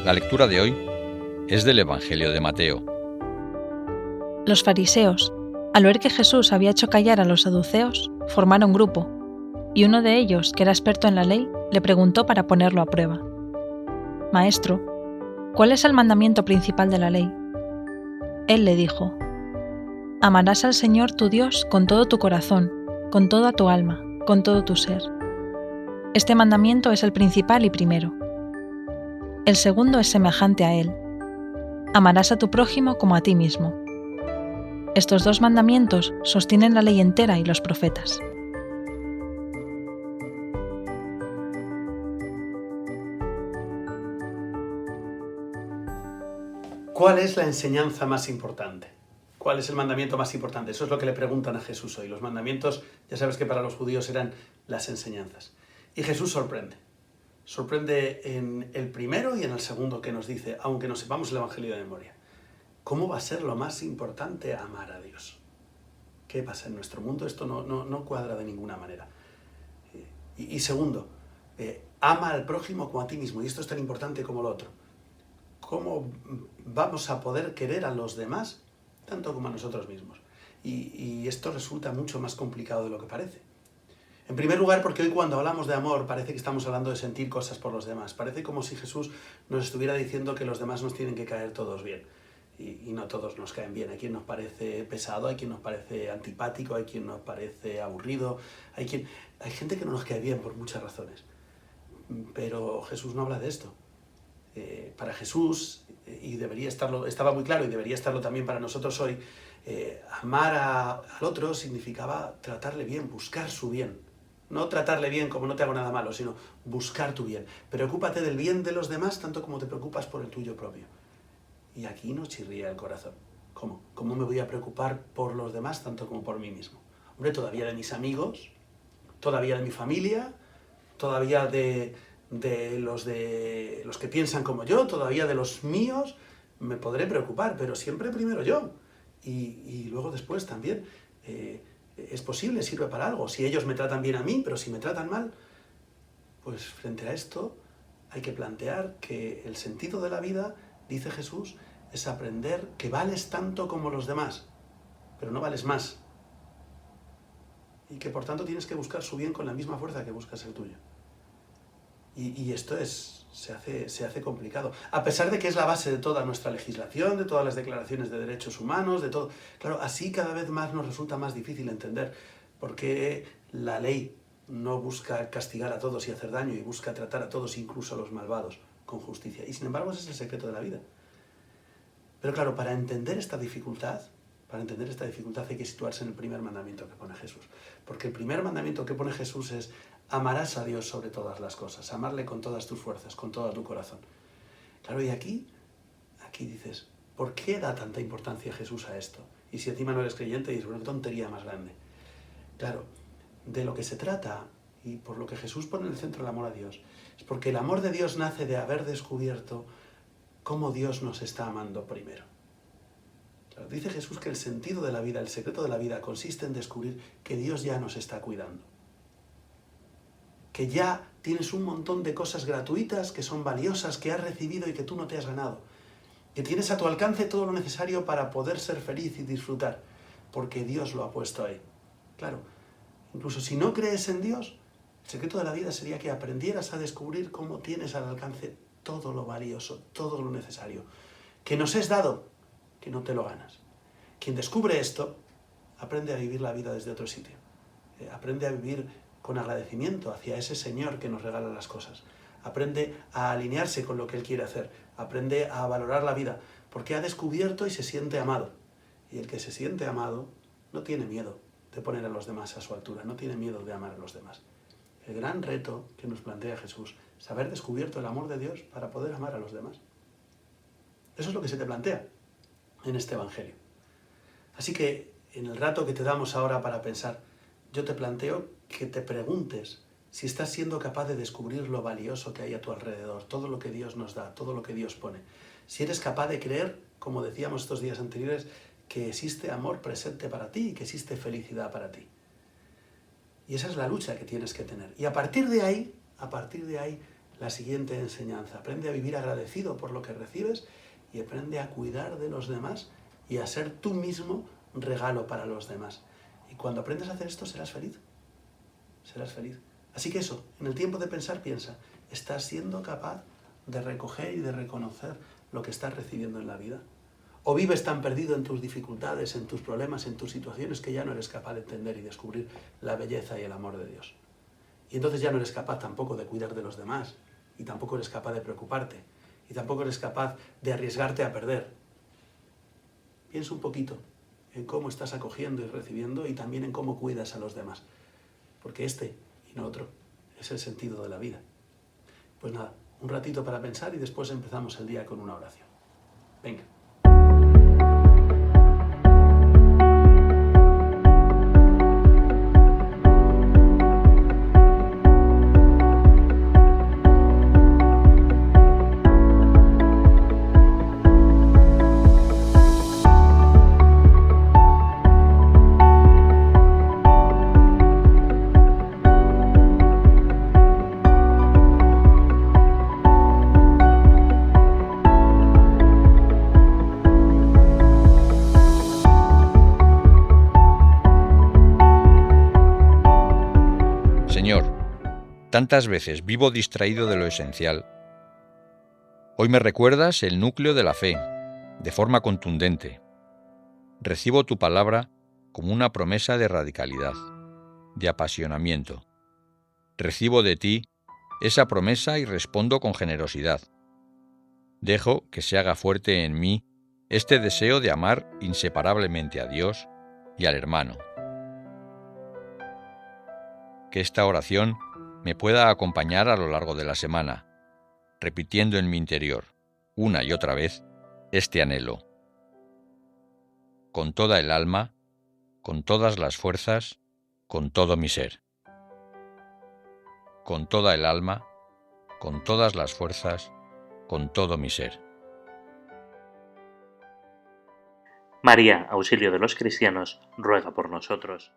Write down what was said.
La lectura de hoy es del Evangelio de Mateo. Los fariseos, al ver que Jesús había hecho callar a los saduceos, formaron grupo, y uno de ellos, que era experto en la ley, le preguntó para ponerlo a prueba: «Maestro, ¿cuál es el mandamiento principal de la ley?» Él le dijo: «Amarás al Señor tu Dios con todo tu corazón, con toda tu alma, con todo tu ser. Este mandamiento es el principal y primero. El segundo es semejante a él: amarás a tu prójimo como a ti mismo. Estos dos mandamientos sostienen la ley entera y los profetas». ¿Cuál es la enseñanza más importante? ¿Cuál es el mandamiento más importante? Eso es lo que le preguntan a Jesús hoy. Los mandamientos, ya sabes que para los judíos eran las enseñanzas. Y Jesús sorprende. Sorprende en el primero y en el segundo que nos dice, aunque no sepamos el Evangelio de memoria. ¿Cómo va a ser lo más importante amar a Dios? ¿Qué pasa en nuestro mundo? Esto no cuadra de ninguna manera. Y segundo, ama al prójimo como a ti mismo. Y esto es tan importante como lo otro. ¿Cómo vamos a poder querer a los demás tanto como a nosotros mismos? Y esto resulta mucho más complicado de lo que parece. En primer lugar, porque hoy cuando hablamos de amor parece que estamos hablando de sentir cosas por los demás. Parece como si Jesús nos estuviera diciendo que los demás nos tienen que caer todos bien. Y no todos nos caen bien. Hay quien nos parece pesado, hay quien nos parece antipático, hay quien nos parece aburrido, hay gente que no nos cae bien por muchas razones. Pero Jesús no habla de esto. Para Jesús, y estaba muy claro y debería estarlo también para nosotros hoy, amar al otro significaba tratarle bien, buscar su bien. No tratarle bien como no te hago nada malo, sino buscar tu bien. Preocúpate del bien de los demás tanto como te preocupas por el tuyo propio. Y aquí nos chirría el corazón. ¿Cómo? ¿Cómo me voy a preocupar por los demás tanto como por mí mismo? Hombre, todavía de mis amigos, todavía de mi familia, todavía de los que piensan como yo, todavía de los míos, me podré preocupar, pero siempre primero yo. Y luego después también es posible, sirve para algo. Si ellos me tratan bien a mí, pero si me tratan mal, pues frente a esto hay que plantear que el sentido de la vida, dice Jesús, es aprender que vales tanto como los demás, pero no vales más. Y que por tanto tienes que buscar su bien con la misma fuerza que buscas el tuyo. Y esto se hace complicado, a pesar de que es la base de toda nuestra legislación, de todas las declaraciones de derechos humanos, de todo. Claro, así cada vez más nos resulta más difícil entender por qué la ley no busca castigar a todos y hacer daño y busca tratar a todos, incluso a los malvados, con justicia. Y sin embargo ese es el secreto de la vida. Pero claro, para entender esta dificultad hay que situarse en el primer mandamiento que pone Jesús. Porque el primer mandamiento que pone Jesús es: amarás a Dios sobre todas las cosas, amarle con todas tus fuerzas, con todo tu corazón. Claro, y aquí dices, ¿por qué da tanta importancia Jesús a esto? Y si encima no eres creyente, dices, bueno, qué tontería más grande. Claro, de lo que se trata, y por lo que Jesús pone en el centro el amor a Dios, es porque el amor de Dios nace de haber descubierto cómo Dios nos está amando primero. Claro, dice Jesús que el sentido de la vida, el secreto de la vida, consiste en descubrir que Dios ya nos está cuidando. Que ya tienes un montón de cosas gratuitas que son valiosas, que has recibido y que tú no te has ganado. Que tienes a tu alcance todo lo necesario para poder ser feliz y disfrutar, porque Dios lo ha puesto ahí. Claro, incluso si no crees en Dios, el secreto de la vida sería que aprendieras a descubrir cómo tienes al alcance todo lo valioso, todo lo necesario, que nos es dado, que no te lo ganas. Quien descubre esto, aprende a vivir la vida desde otro sitio. Aprende a vivir con agradecimiento hacia ese Señor que nos regala las cosas. Aprende a alinearse con lo que Él quiere hacer. Aprende a valorar la vida, porque ha descubierto y se siente amado. Y el que se siente amado no tiene miedo de poner a los demás a su altura, no tiene miedo de amar a los demás. El gran reto que nos plantea Jesús es haber descubierto el amor de Dios para poder amar a los demás. Eso es lo que se te plantea en este Evangelio. Así que en el rato que te damos ahora para pensar, yo te planteo que te preguntes si estás siendo capaz de descubrir lo valioso que hay a tu alrededor, todo lo que Dios nos da, todo lo que Dios pone. Si eres capaz de creer, como decíamos estos días anteriores, que existe amor presente para ti y que existe felicidad para ti. Y esa es la lucha que tienes que tener. Y a partir de ahí, la siguiente enseñanza. Aprende a vivir agradecido por lo que recibes y aprende a cuidar de los demás y a ser tú mismo regalo para los demás. Y cuando aprendes a hacer esto, serás feliz. Serás feliz. Así que eso, en el tiempo de pensar, piensa, ¿estás siendo capaz de recoger y de reconocer lo que estás recibiendo en la vida? ¿O vives tan perdido en tus dificultades, en tus problemas, en tus situaciones, que ya no eres capaz de entender y descubrir la belleza y el amor de Dios? Y entonces ya no eres capaz tampoco de cuidar de los demás, y tampoco eres capaz de preocuparte, y tampoco eres capaz de arriesgarte a perder. Piensa un poquito en cómo estás acogiendo y recibiendo, y también en cómo cuidas a los demás. Porque este, y no otro, es el sentido de la vida. Pues nada, un ratito para pensar y después empezamos el día con una oración. Venga. Señor, tantas veces vivo distraído de lo esencial. Hoy me recuerdas el núcleo de la fe, de forma contundente. Recibo tu palabra como una promesa de radicalidad, de apasionamiento. Recibo de ti esa promesa y respondo con generosidad. Dejo que se haga fuerte en mí este deseo de amar inseparablemente a Dios y al hermano. Que esta oración me pueda acompañar a lo largo de la semana, repitiendo en mi interior, una y otra vez, este anhelo. Con toda el alma, con todas las fuerzas, con todo mi ser. Con toda el alma, con todas las fuerzas, con todo mi ser. María, auxilio de los cristianos, ruega por nosotros.